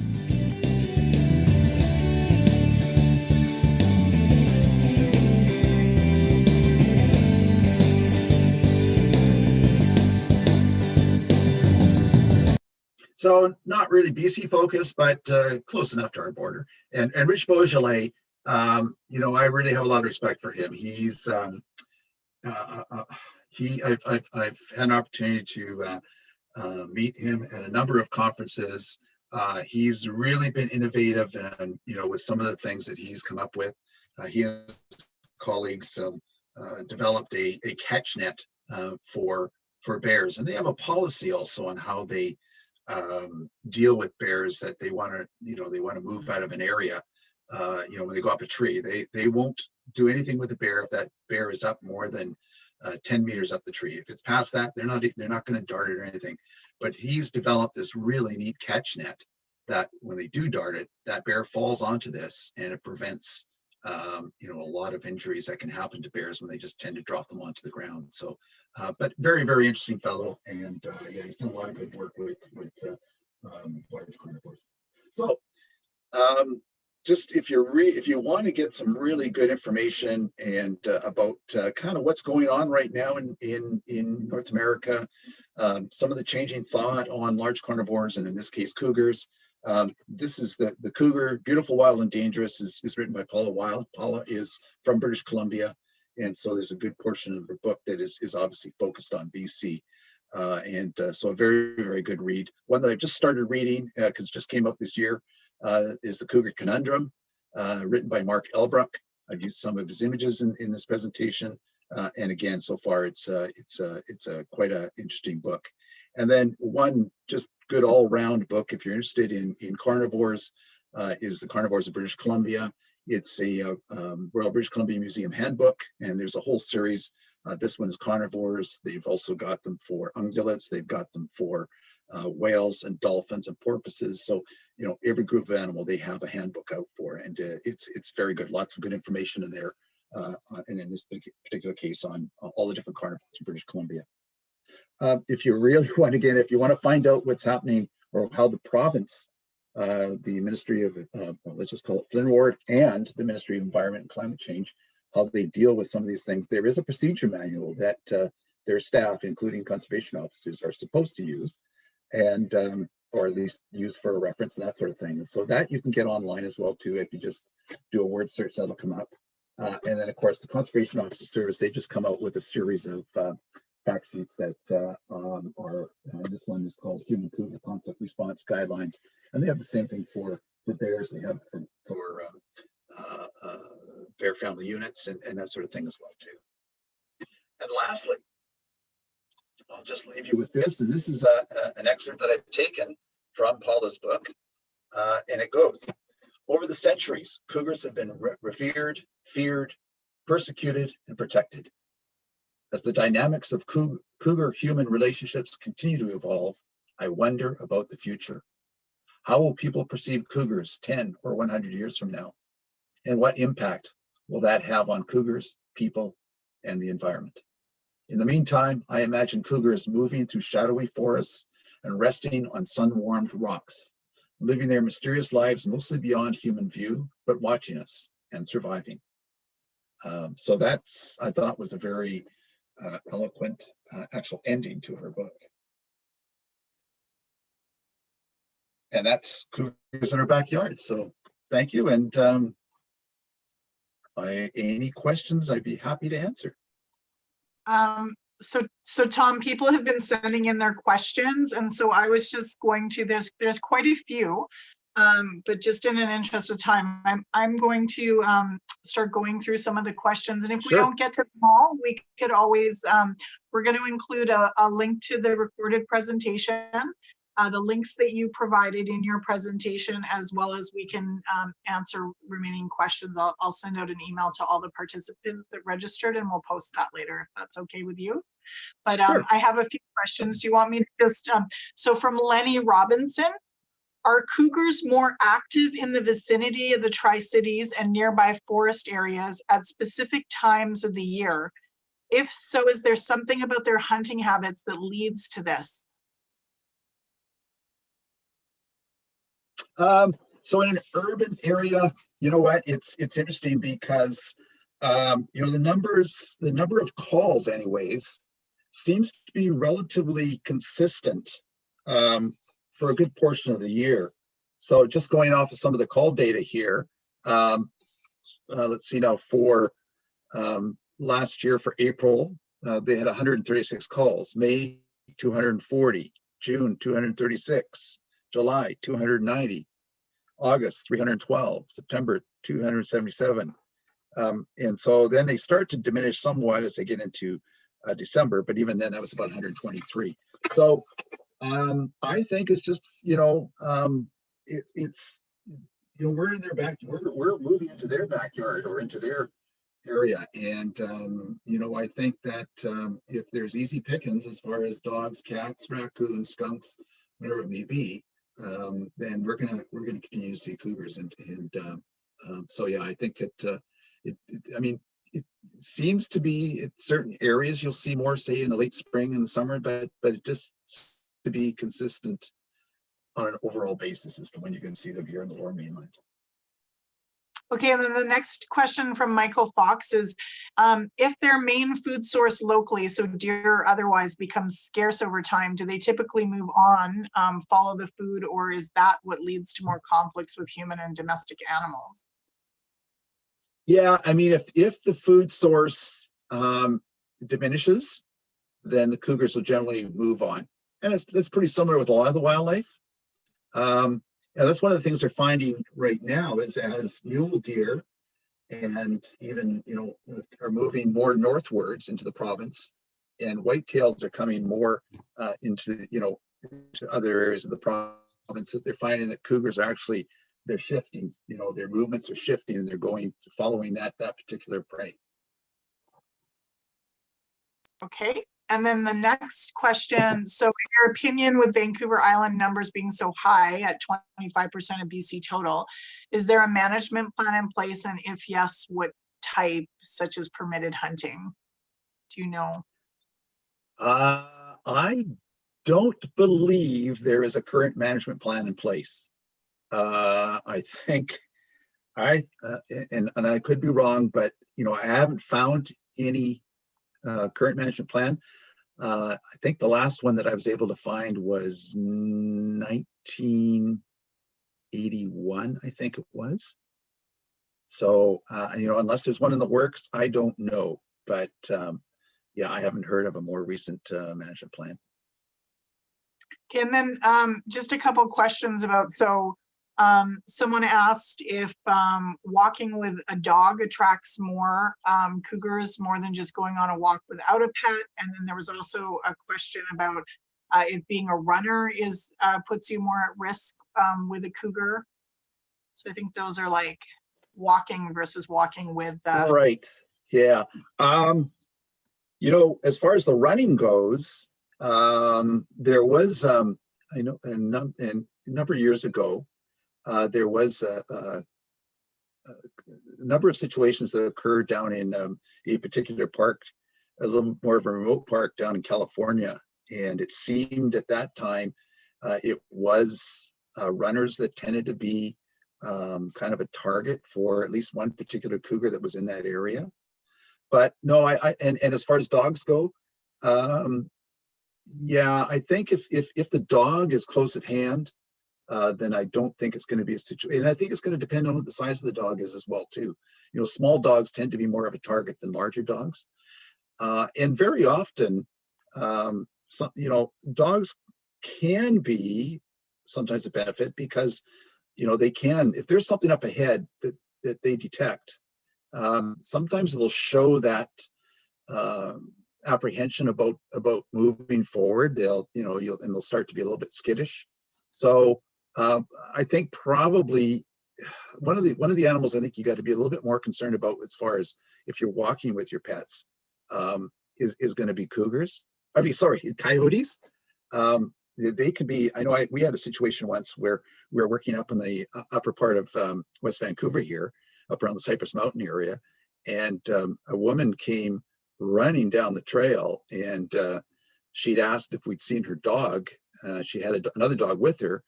So not really BC focused, but close enough to our border. And Rich Beaujolais, you know, I really have a lot of respect for him. He's I've had an opportunity to meet him at a number of conferences. He's really been innovative, and you know, with some of the things that he's come up with. He and his colleagues developed a catch net for bears, and they have a policy also on how they deal with bears that they want to, you know, they want to move out of an area. You know, when they go up a tree, they won't do anything with the bear if that bear is up more than 10 meters up the tree. If it's past that, they're not going to dart it or anything. But he's developed this really neat catch net that when they do dart it, that bear falls onto this, and it prevents you know, a lot of injuries that can happen to bears when they just tend to drop them onto the ground. So, but very, very interesting fellow, and yeah, he's done a lot of good work with large carnivores. So, just if you want to get some really good information and about kind of what's going on right now in North America, some of the changing thought on large carnivores, and in this case cougars. This is the Cougar, Beautiful, Wild, and Dangerous is written by Paula Wild. Paula is from British Columbia, and so there's a good portion of her book that is obviously focused on BC. So a very, very good read. One that I just started reading because it just came out this year is The Cougar Conundrum, written by Mark Elbrook. I've used some of his images in this presentation. And again, so far it's quite an interesting book. And then one just good all-round book, if you're interested in carnivores, is The Carnivores of British Columbia. It's a Royal British Columbia Museum handbook, and there's a whole series. This one is carnivores. They've also got them for ungulates. They've got them for whales and dolphins and porpoises. So, you know, every group of animal they have a handbook out for, and it's very good. Lots of good information in there. And in this particular case on all the different carnivores in British Columbia. If you really want to if you want to find out what's happening or how the province, the Ministry of, let's just call it Flynn Ward, and the Ministry of Environment and Climate Change, how they deal with some of these things, there is a procedure manual that their staff, including conservation officers, are supposed to use, and or at least use for a reference and that sort of thing. So that you can get online as well too. If you just do a word search, that'll come up. And then, of course, the Conservation Officer Service, they just come out with a series of fact sheets that are, this one is called Human Cougar Conflict Response Guidelines. And they have the same thing for bears. They have for bear family units and that sort of thing as well, too. And lastly, I'll just leave you with this. And this is an excerpt that I've taken from Paula's book. And it goes, over the centuries, cougars have been revered, feared, persecuted, and protected. As the dynamics of cougar-human relationships continue to evolve, I wonder about the future. How will people perceive cougars 10 or 100 years from now? And what impact will that have on cougars, people, and the environment? In the meantime, I imagine cougars moving through shadowy forests and resting on sun-warmed rocks, living their mysterious lives mostly beyond human view, but watching us and surviving. So that's, I thought, was a very eloquent actual ending to her book. And that's Cougars in Our Backyard. So thank you. And any questions, I'd be happy to answer. So Tom, people have been sending in their questions, and so I was just going to, there's quite a few, but just in an interest of time, I'm going to start going through some of the questions, and if we don't get to them all, we could always, we're going to include a link to the recorded presentation, the links that you provided in your presentation, as well as we can answer remaining questions. I'll send out an email to all the participants that registered, and we'll post that later if that's okay with you. But I have a few questions. Do you want me to just, so from Lenny Robinson, are cougars more active in the vicinity of the Tri-Cities and nearby forest areas at specific times of the year? If so, is there something about their hunting habits that leads to this? So in an urban area, you know what, it's interesting because you know, the number of calls anyways seems to be relatively consistent for a good portion of the year. So just going off of some of the call data here, let's see now, for last year, for April, they had 136 calls, May 240, June 236, July 290, August 312, September 277. And so then they start to diminish somewhat as they get into December, but even then that was about 123. So I think it's just, you know, it's, you know, we're in their we're moving into their backyard or into their area. And, you know, I think that if there's easy pickings as far as dogs, cats, raccoons, skunks, whatever it may be, then we're gonna continue to see cougars. And so yeah, I think I mean, it seems to be in certain areas you'll see more, say in the late spring and the summer, but it just to be consistent on an overall basis as to when you're going to see them here in the Lower Mainland. Okay, and then the next question from Michael Fox is, if their main food source locally, so deer or otherwise, becomes scarce over time, do they typically move on, follow the food, or is that what leads to more conflicts with human and domestic animals? Yeah, I mean, if the food source diminishes, then the cougars will generally move on. And it's pretty similar with a lot of the wildlife. And that's one of the things they're finding right now is as mule deer and even, you know, are moving more northwards into the province, and whitetails are coming more into, you know, into other areas of the province, that they're finding that cougars are actually, they're shifting, you know, their movements are shifting and they're going following that particular prey. Okay, and then the next question, so in your opinion, with Vancouver Island numbers being so high at 25% of BC total, is there a management plan in place, and if yes, what type, such as permitted hunting? Do you know? I don't believe there is a current management plan in place. I think and I could be wrong, but you know, I haven't found any current management plan. I think the last one that I was able to find was 1981, I think it was. So, you know, unless there's one in the works, I don't know. But yeah, I haven't heard of a more recent management plan. Okay, and then just a couple questions about, so someone asked if walking with a dog attracts more cougars more than just going on a walk without a pet. And then there was also a question about if being a runner is puts you more at risk with a cougar. So I think those are like walking versus walking with. Right. Yeah. You know, as far as the running goes, there was, I know, a number of years ago, there was a number of situations that occurred down in a particular park, a little more of a remote park down in California. And it seemed at that time it was runners that tended to be kind of a target for at least one particular cougar that was in that area. But no, and as far as dogs go, yeah, I think if the dog is close at hand, then I don't think it's going to be a situation. And I think it's going to depend on what the size of the dog is as well, too. You know, small dogs tend to be more of a target than larger dogs. And very often, you know, dogs can be sometimes a benefit because, you know, they can, if there's something up ahead that they detect, sometimes they'll show that apprehension about moving forward. They'll, you know, and they'll start to be a little bit skittish. So I think probably one of the animals I think you got to be a little bit more concerned about as far as if you're walking with your pets is going to be cougars. I mean, sorry, coyotes. They can be. I know we had a situation once where we were working up in the upper part of West Vancouver here, up around the Cypress Mountain area, and a woman came running down the trail, and she'd asked if we'd seen her dog. She had another dog with her,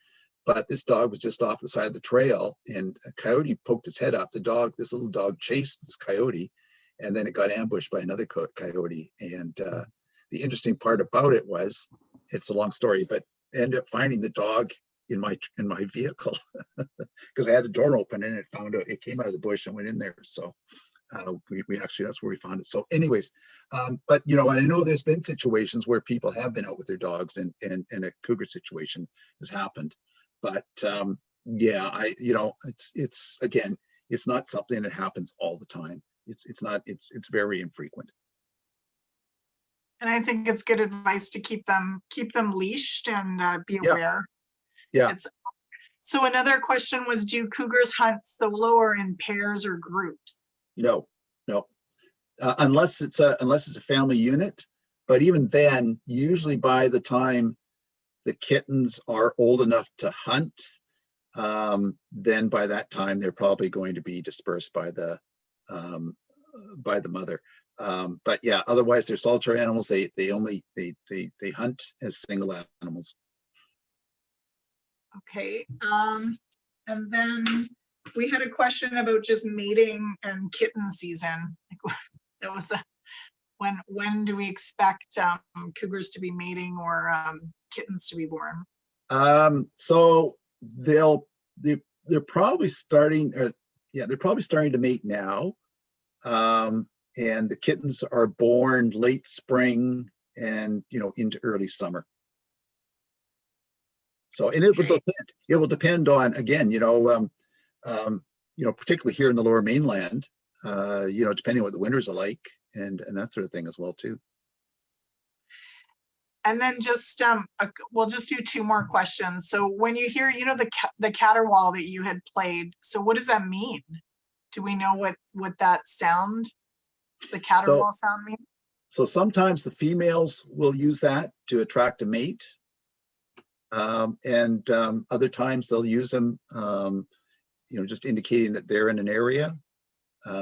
but this dog was just off the side of the trail, and a coyote poked his head up. This little dog chased this coyote, and then it got ambushed by another coyote. And the interesting part about it was, it's a long story, but I ended up finding the dog in my vehicle because I had the door open, and it came out of the bush and went in there. So we actually, that's where we found it. So anyways, but you know, I know there's been situations where people have been out with their dogs and a cougar situation has happened. But yeah, you know, it's again, it's not something that happens all the time. It's very infrequent. And I think it's good advice to keep them leashed and be Yeah. aware. Yeah. So another question was, do cougars hunt solo or in pairs or groups? No. Unless it's a family unit. But even then, usually by the time the kittens are old enough to hunt, then by that time they're probably going to be dispersed by the mother. But yeah, otherwise they're solitary animals. They hunt as single animals. Okay. And then we had a question about just mating and kitten season. That was when do we expect cougars to be mating or kittens to be born? So they're probably starting, they're probably starting to mate now. And the kittens are born late spring and, you know, into early summer. So, and it will depend on, again, you know, particularly here in the Lower Mainland, you know, depending on what the winters are like and that sort of thing as well too. And then just we'll just do two more questions. So when you hear, you know, the caterwaul that you had played, so what does that mean? Do we know what that sound, the caterwaul sound means? So sometimes the females will use that to attract a mate. And other times they'll use them, you know, just indicating that they're in an area.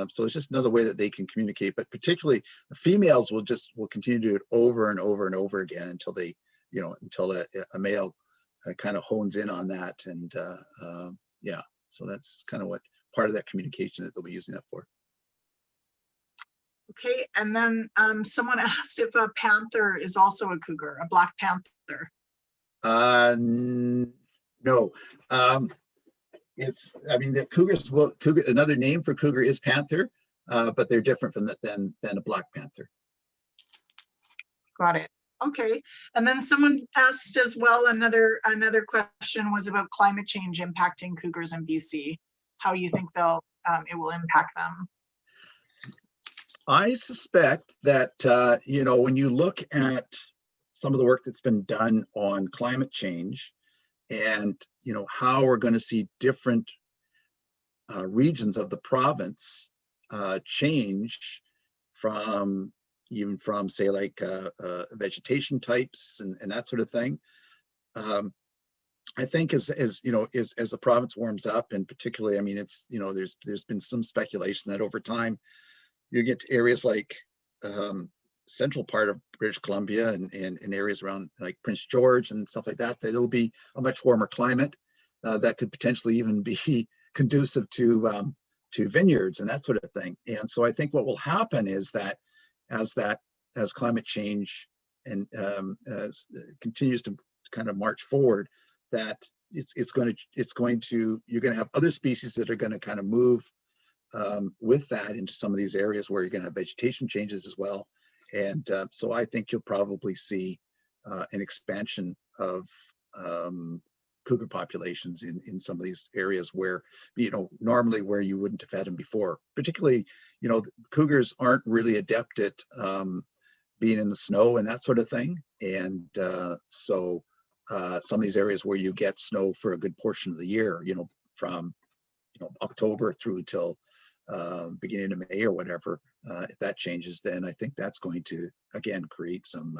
So it's just another way that they can communicate, but particularly the females will continue to do it over and over and over again until they, you know, until a male kind of hones in on that. And yeah, so that's kind of what part of that communication that they'll be using that for. Okay, and then someone asked if a panther is also a cougar, a black panther. No. I mean, the cougar, another name for cougar is panther, but they're different from than a black panther. Got it. Okay. And then someone asked as well, another question was about climate change impacting cougars in BC. How you think it will impact them? I suspect that, you know, when you look at some of the work that's been done on climate change and, you know, how we're going to see different regions of the province change from say like vegetation types and that sort of thing. I think as you know, as the province warms up, and particularly, I mean, it's, you know, there's been some speculation that over time you get to areas like central part of British Columbia and areas around like Prince George and stuff like that, that it'll be a much warmer climate that could potentially even be conducive to to vineyards and that sort of thing. And so I think what will happen is that as climate change and continues to kind of march forward, that you're going to have other species that are going to kind of move with that into some of these areas where you're going to have vegetation changes as well. And so I think you'll probably see an expansion of cougar populations in some of these areas where, normally where you wouldn't have had them before. Particularly, cougars aren't really adept at being in the snow and that sort of thing. And so some of these areas where you get snow for a good portion of the year, from October through till beginning of May or whatever, if that changes, then I think that's going to again create some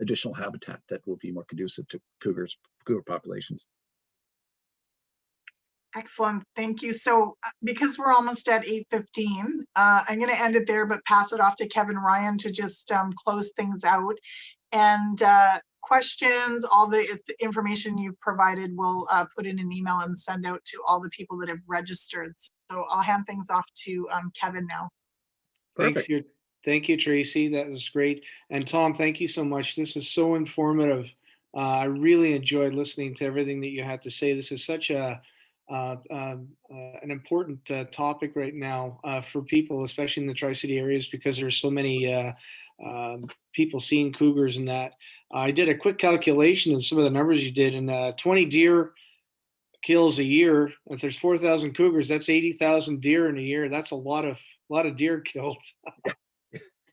additional habitat that will be more conducive to cougar populations. Excellent, thank you. So because we're almost at 8:15, I'm going to end it there, but pass it off to Kevin Ryan to just close things out. And questions, all the information you've provided, we'll put in an email and send out to all the people that have registered. So I'll hand things off to Kevin now. Thank you, Tracy. That was great. And Tom, thank you so much. This was so informative. I really enjoyed listening to everything that you had to say. This is such an important topic right now for people, especially in the Tri-City areas, because there's so many people seeing cougars and that. I did a quick calculation of some of the numbers you did, and 20 deer kills a year. If there's 4,000 cougars, that's 80,000 deer in a year. That's a lot of deer killed.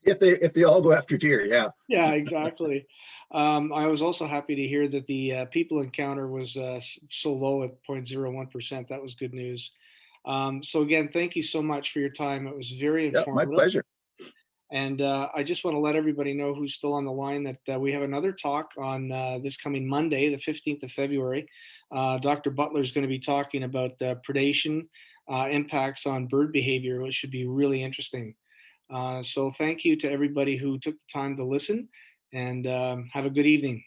If they all go after deer, yeah. Yeah, exactly. I was also happy to hear that the people encounter was so low at 0.01%. That was good news. So again, thank you so much for your time. It was very informative. My pleasure. And I just want to let everybody know who's still on the line that we have another talk on this coming Monday, the 15th of February. Dr. Butler is going to be talking about predation impacts on bird behavior, which should be really interesting. So thank you to everybody who took the time to listen, and have a good evening.